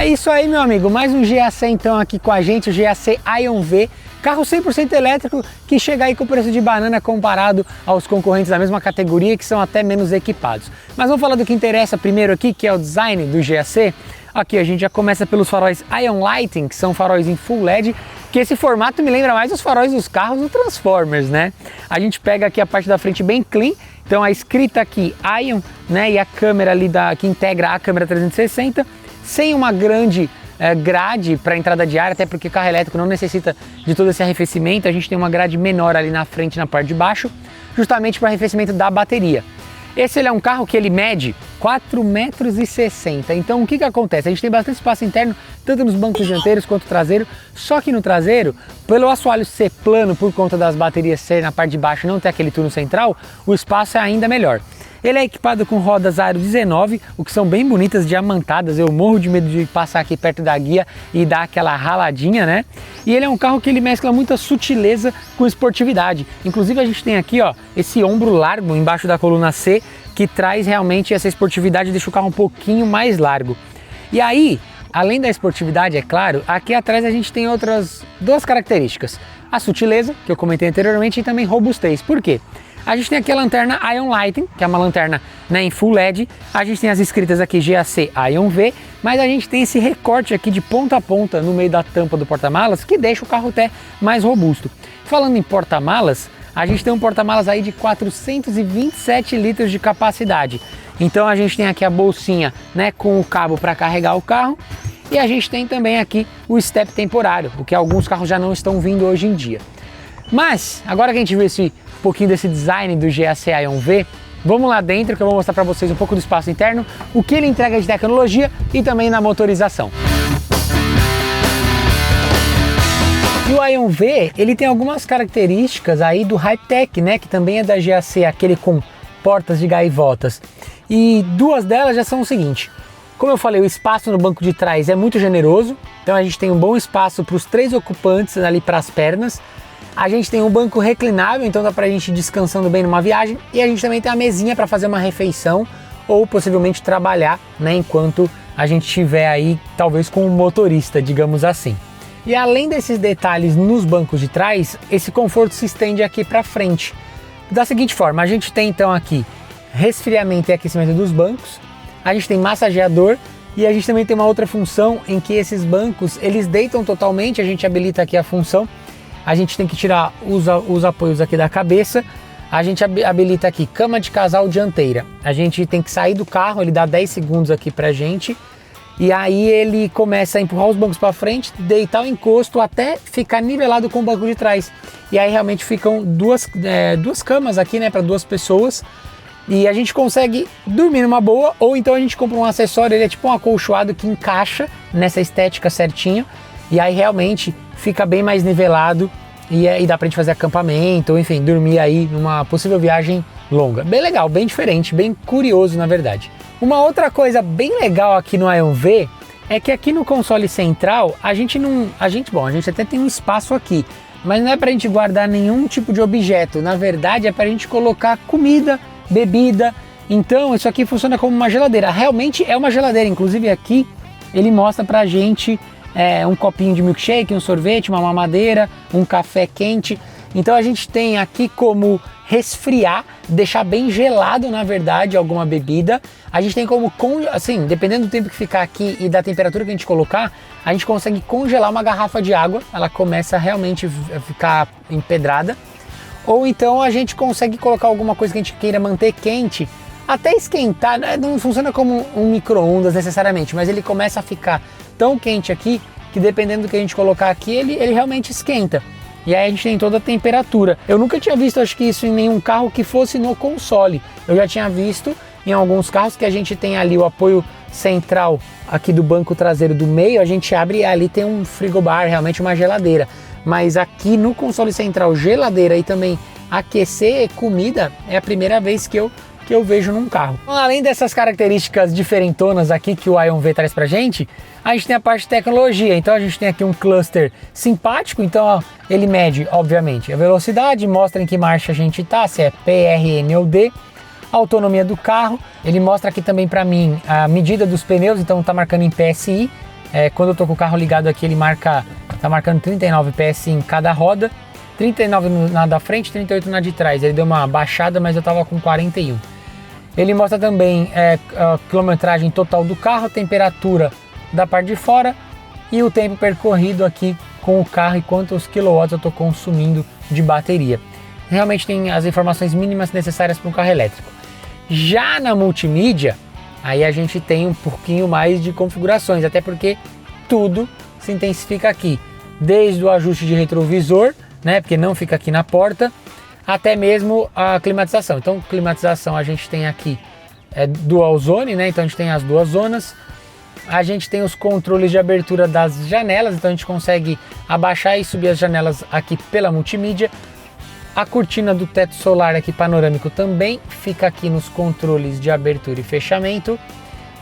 É isso aí, meu amigo, mais um GAC então aqui com a gente, o GAC Aion V, carro 100% elétrico que chega aí com o preço de banana comparado aos concorrentes da mesma categoria que são até menos equipados. Mas vamos falar do que interessa primeiro aqui, que é o design do GAC. Aqui a gente já começa pelos faróis Ion Lighting, que são faróis em Full LED, que esse formato me lembra mais os faróis dos carros do Transformers, né? A gente pega aqui a parte da frente bem clean, então a escrita aqui Ion, né, e a câmera ali que integra a câmera 360, sem uma grande grade para entrada de ar, até porque o carro elétrico não necessita de todo esse arrefecimento. A gente tem uma grade menor ali na frente, na parte de baixo, justamente para arrefecimento da bateria. Esse ele é um carro que ele mede 4,60 metros, então o que acontece? A gente tem bastante espaço interno, tanto nos bancos dianteiros quanto traseiro, só que no traseiro, pelo assoalho ser plano por conta das baterias serem na parte de baixo e não ter aquele túnel central, o espaço é ainda melhor. Ele é equipado com rodas aro 19, o que são bem bonitas, diamantadas. Eu morro de medo de passar aqui perto da guia e dar aquela raladinha, né? E ele é um carro que ele mescla muita sutileza com esportividade. Inclusive a gente tem aqui, ó, esse ombro largo embaixo da coluna C, que traz realmente essa esportividade e deixa o carro um pouquinho mais largo. E aí, além da esportividade, é claro, aqui atrás a gente tem outras duas características. A sutileza, que eu comentei anteriormente, e também robustez. Por quê? A gente tem aqui a lanterna Ion Lighting, que é uma lanterna, né, em Full LED. A gente tem as escritas aqui GAC Aion V, mas a gente tem esse recorte aqui de ponta a ponta no meio da tampa do porta-malas, que deixa o carro até mais robusto. Falando em porta-malas, a gente tem um porta-malas aí de 427 litros de capacidade. Então a gente tem aqui a bolsinha, né, com o cabo para carregar o carro. E a gente tem também aqui o step temporário, o que alguns carros já não estão vindo hoje em dia. Mas, agora que a gente viu esse pouquinho desse design do GAC Aion V, vamos lá dentro que eu vou mostrar para vocês um pouco do espaço interno, o que ele entrega de tecnologia e também na motorização. E o Aion V, ele tem algumas características aí do Hype-Tech, né, que também é da GAC, aquele com portas de gaivotas. E duas delas já são o seguinte: como eu falei, o espaço no banco de trás é muito generoso, então a gente tem um bom espaço para os 3 ocupantes ali para as pernas. A gente tem um banco reclinável, então dá pra gente ir descansando bem numa viagem. E a gente também tem a mesinha para fazer uma refeição ou possivelmente trabalhar, né, enquanto a gente estiver aí, talvez com um motorista, digamos assim. E além desses detalhes nos bancos de trás, esse conforto se estende aqui para frente. Da seguinte forma, a gente tem então aqui resfriamento e aquecimento dos bancos, a gente tem massageador e a gente também tem uma outra função em que esses bancos, eles deitam totalmente, a gente habilita aqui a função. A gente tem que tirar os apoios aqui da cabeça, a gente habilita aqui cama de casal dianteira. A gente tem que sair do carro, ele dá 10 segundos aqui pra gente, e aí ele começa a empurrar os bancos para frente, deitar o encosto até ficar nivelado com o banco de trás. E aí realmente ficam duas camas aqui, né, para 2 pessoas, e a gente consegue dormir numa boa, ou então a gente compra um acessório, ele é tipo um acolchoado que encaixa nessa estética certinho, e aí realmente fica bem mais nivelado e dá pra gente fazer acampamento, ou enfim, dormir aí numa possível viagem longa. Bem legal, bem diferente, bem curioso na verdade. Uma outra coisa bem legal aqui no Aion V é que aqui no console central a gente até tem um espaço aqui, mas não é pra gente guardar nenhum tipo de objeto, na verdade é pra gente colocar comida, bebida. Então isso aqui funciona como uma geladeira, realmente é uma geladeira, inclusive aqui ele mostra pra gente um copinho de milkshake, um sorvete, uma mamadeira, um café quente. Então a gente tem aqui como resfriar, deixar bem gelado na verdade alguma bebida. A gente tem como, assim, dependendo do tempo que ficar aqui e da temperatura que a gente colocar, a gente consegue congelar uma garrafa de água, ela começa realmente a ficar empedrada. Ou então a gente consegue colocar alguma coisa que a gente queira manter quente, até esquentar, não funciona como um micro-ondas necessariamente, mas ele começa a ficar tão quente aqui que dependendo do que a gente colocar aqui, ele realmente esquenta. E aí a gente tem toda a temperatura. Eu nunca tinha visto, acho que isso em nenhum carro que fosse no console. Eu já tinha visto em alguns carros que a gente tem ali o apoio central aqui do banco traseiro do meio, a gente abre e ali tem um frigobar, realmente uma geladeira. Mas aqui no console central, geladeira e também aquecer comida é a primeira vez que eu vejo num carro. Além dessas características diferentonas aqui que o Aion V traz pra gente, a gente tem a parte de tecnologia. Então a gente tem aqui um cluster simpático, então ó, ele mede, obviamente, a velocidade, mostra em que marcha a gente tá, se é P, R, N ou D, a autonomia do carro, ele mostra aqui também para mim a medida dos pneus, então tá marcando em PSI, Quando eu tô com o carro ligado aqui, ele tá marcando 39 PS em cada roda, 39 na da frente, 38 na de trás. Ele deu uma baixada, mas eu tava com 41. Ele mostra também a quilometragem total do carro, temperatura da parte de fora e o tempo percorrido aqui com o carro e quantos quilowatts eu estou consumindo de bateria. Realmente tem as informações mínimas necessárias para um carro elétrico. Já na multimídia, aí a gente tem um pouquinho mais de configurações, até porque tudo se intensifica aqui, desde o ajuste de retrovisor, né, porque não fica aqui na porta, até mesmo a climatização. Então, climatização a gente tem aqui dual zone, né? Então a gente tem as duas zonas. A gente tem os controles de abertura das janelas, então a gente consegue abaixar e subir as janelas aqui pela multimídia. A cortina do teto solar aqui panorâmico também fica aqui nos controles de abertura e fechamento.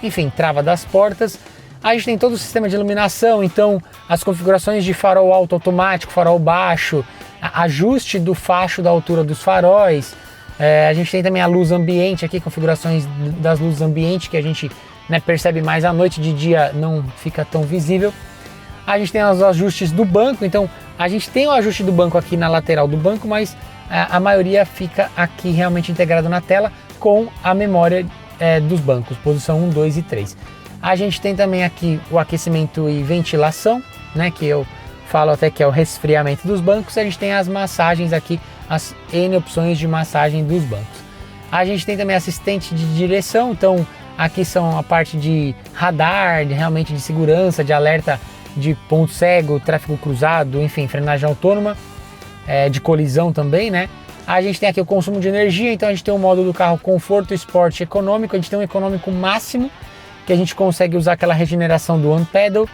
Enfim, trava das portas. A gente tem todo o sistema de iluminação, então as configurações de farol alto automático, farol baixo, ajuste do facho da altura dos faróis. A gente tem também a luz ambiente aqui, configurações das luzes ambiente que a gente percebe mais à noite, de dia não fica tão visível. A gente tem os ajustes do banco, então a gente tem o ajuste do banco aqui na lateral do banco, mas a maioria fica aqui realmente integrado na tela com a memória dos bancos, posição 1, 2 e 3. A gente tem também aqui o aquecimento e ventilação, né, que eu falo até que é o resfriamento dos bancos. A gente tem as massagens aqui, as N opções de massagem dos bancos. A gente tem também assistente de direção, então aqui são a parte de radar, realmente de segurança, de alerta de ponto cego, tráfego cruzado, enfim, frenagem autônoma, de colisão também, né? A gente tem aqui o consumo de energia, então a gente tem o modo do carro conforto, esporte, econômico. A gente tem um econômico máximo, que a gente consegue usar aquela regeneração do One Pedal,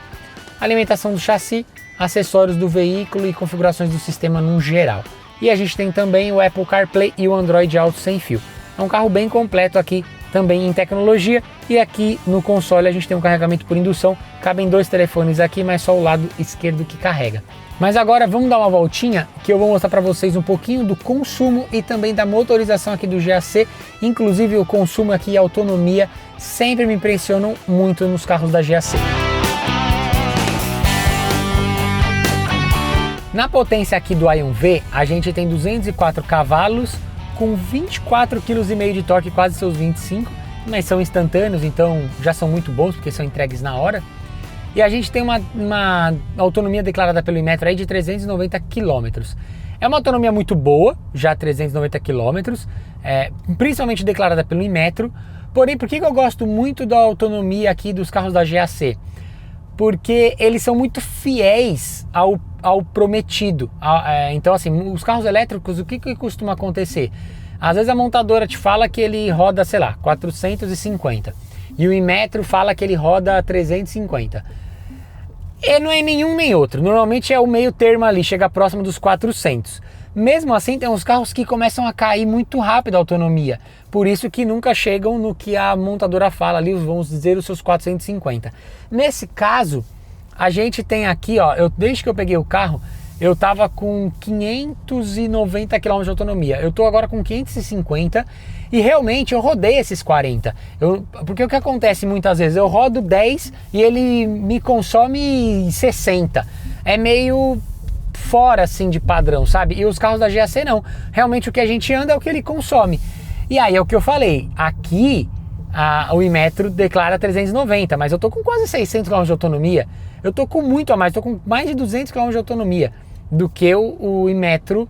alimentação do chassi, acessórios do veículo e configurações do sistema no geral. E a gente tem também o Apple CarPlay e o Android Auto sem fio. É um carro bem completo aqui também em tecnologia, e aqui no console a gente tem um carregamento por indução, cabem 2 telefones aqui, mas só o lado esquerdo que carrega. Mas agora vamos dar uma voltinha, que eu vou mostrar para vocês um pouquinho do consumo e também da motorização aqui do GAC, inclusive o consumo aqui e a autonomia sempre me impressionam muito nos carros da GAC. Na potência aqui do Aion V, a gente tem 204 cavalos, com 24,5 kg de torque, quase seus 25, mas são instantâneos, então já são muito bons, porque são entregues na hora. E a gente tem uma autonomia declarada pelo Inmetro aí de 390 km. É uma autonomia muito boa, já 390 km, principalmente declarada pelo Inmetro. Porém, por que eu gosto muito da autonomia aqui dos carros da GAC? Porque eles são muito fiéis ao prometido. Então, assim, os carros elétricos, o que costuma acontecer? Às vezes a montadora te fala que ele roda, sei lá, 450. E o Inmetro fala que ele roda 350. E não é nenhum nem outro. Normalmente é o meio termo ali, chega próximo dos 400. Mesmo assim, tem uns carros que começam a cair muito rápido a autonomia. Por isso que nunca chegam no que a montadora fala ali, vamos dizer, os seus 450. Nesse caso, a gente tem aqui, ó, desde que eu peguei o carro, eu tava com 590 km de autonomia. Eu tô agora com 550 e realmente eu rodei esses 40. Porque o que acontece muitas vezes, eu rodo 10 e ele me consome 60. É meio fora assim de padrão, sabe? E os carros da GAC não. Realmente o que a gente anda é o que ele consome. E aí é o que eu falei, aqui o Inmetro declara 390, mas eu tô com quase 600 km de autonomia. Eu tô com muito a mais, tô com mais de 200 km de autonomia do que o Inmetro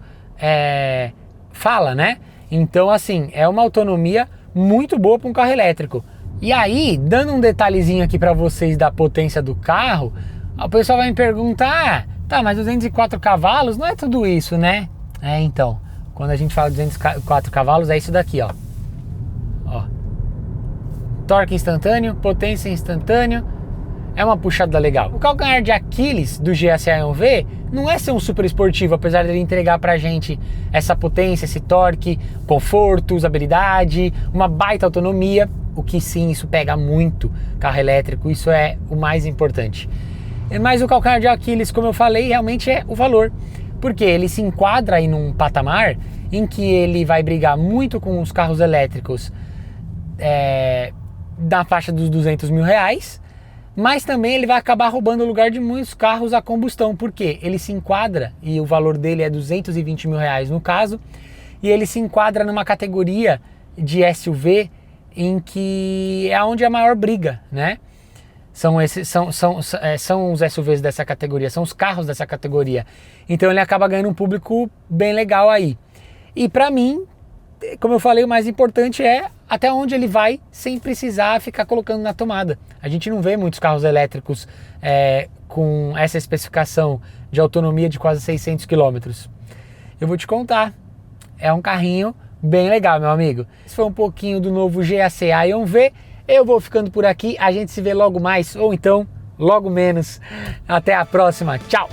fala, né? Então, assim, é uma autonomia muito boa para um carro elétrico. E aí, dando um detalhezinho aqui para vocês da potência do carro, o pessoal vai me perguntar, tá, mas 204 cavalos não é tudo isso, né? Então, quando a gente fala de 204 cavalos, é isso daqui, ó. Torque instantâneo, potência instantâneo, é uma puxada legal. O calcanhar de Aquiles do GAC Aion V não é ser um super esportivo, apesar dele entregar pra gente essa potência, esse torque, conforto, usabilidade, uma baita autonomia, o que sim, isso pega muito carro elétrico, isso é o mais importante. Mas o calcanhar de Aquiles, como eu falei, realmente é o valor, porque ele se enquadra aí num patamar em que ele vai brigar muito com os carros elétricos da faixa dos 200 mil reais, mas também ele vai acabar roubando o lugar de muitos carros a combustão, porque ele se enquadra, e o valor dele é 220 mil reais no caso, e ele se enquadra numa categoria de SUV em que é onde é a maior briga, né? São os SUVs dessa categoria, são os carros dessa categoria. Então ele acaba ganhando um público bem legal aí. E para mim, como eu falei, o mais importante é até onde ele vai sem precisar ficar colocando na tomada. A gente não vê muitos carros elétricos com essa especificação de autonomia de quase 600 km. Eu vou te contar, é um carrinho bem legal, meu amigo. Esse foi um pouquinho do novo GAC Aion V. Eu vou ficando por aqui, a gente se vê logo mais, ou então logo menos. Até a próxima, tchau!